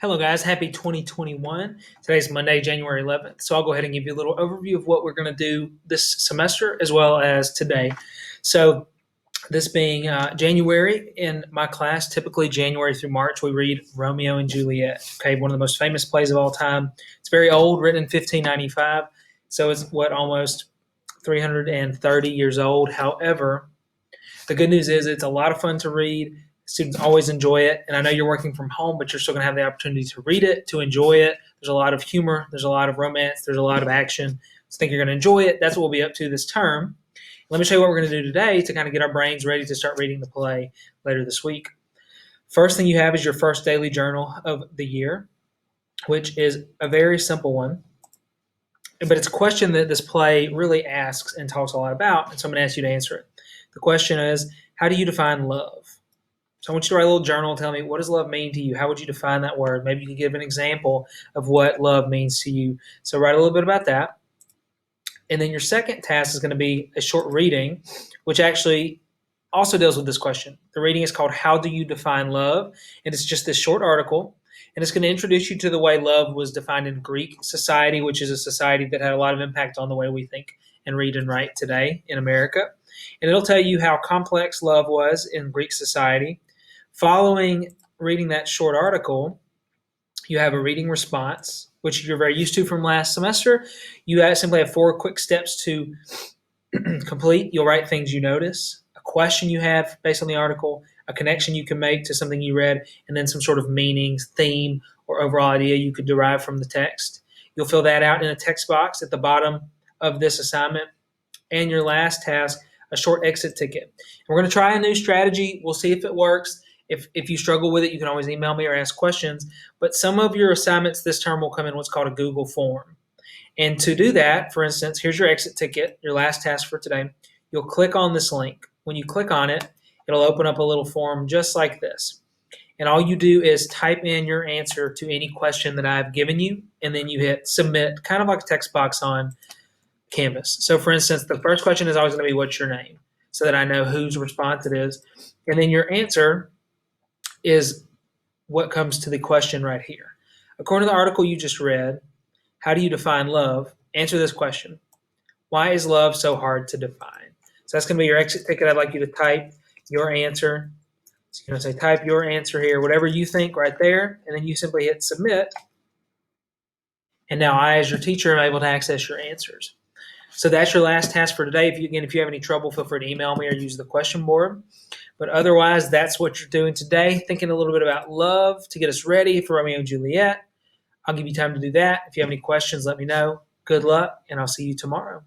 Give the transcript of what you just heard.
Hello, guys. Happy 2021. Today's Monday, January 11th. So I'll go ahead and give you a little overview of what we're going to do this semester as well as today. So, this being January in my class, typically January through March, we read Romeo and Juliet. Okay, one of the most famous plays of all time. It's very old, written in 1595. So, it's almost 330 years old. However, the good news is it's a lot of fun to read. Students always enjoy it. And I know you're working from home, but you're still going to have the opportunity to read it, to enjoy it. There's a lot of humor, there's a lot of romance, there's a lot of action. So I think you're going to enjoy it. That's what we'll be up to this term. Let me show you what we're going to do today to kind of get our brains ready to start reading the play later this week. First thing you have is your first daily journal of the year, which is a very simple one. But it's a question that this play really asks and talks a lot about, and so I'm going to ask you to answer it. The question is, how do you define love? So I want you to write a little journal. Tell me, what does love mean to you? How would you define that word? Maybe you can give an example of what love means to you. So write a little bit about that. And then your second task is going to be a short reading, which actually also deals with this question. The reading is called How Do You Define Love? And it's just this short article. And it's going to introduce you to the way love was defined in Greek society, which is a society that had a lot of impact on the way we think and read and write today in America. And it'll tell you how complex love was in Greek society. Following reading that short article, you have a reading response, which you're very used to from last semester. You simply have 4 quick steps to complete. You'll write things you notice, a question you have based on the article, a connection you can make to something you read, and then some sort of meaning, theme, or overall idea you could derive from the text. You'll fill that out in a text box at the bottom of this assignment. And your last task, a short exit ticket. And we're going to try a new strategy. We'll see if it works. If you struggle with it, you can always email me or ask questions. But some of your assignments this term will come in what's called a Google form. And to do that, for instance, here's your exit ticket, your last task for today. You'll click on this link. When you click on it, it'll open up a little form just like this. And all you do is type in your answer to any question that I've given you, and then you hit submit, kind of like a text box on Canvas. So for instance, the first question is always going to be, what's your name? So that I know whose response it is. And then your answer is what comes to the question right here. According to the article you just read, how do you define love? Answer this question. Why is love so hard to define? So that's going to be your exit ticket. I'd like you to type your answer. So you're going to say type your answer here, whatever you think right there, and then you simply hit submit. And now I, as your teacher, am able to access your answers. So that's your last task for today. If you have any trouble, feel free to email me or use the question board. But otherwise, that's what you're doing today, thinking a little bit about love to get us ready for Romeo and Juliet. I'll give you time to do that. If you have any questions, let me know. Good luck, and I'll see you tomorrow.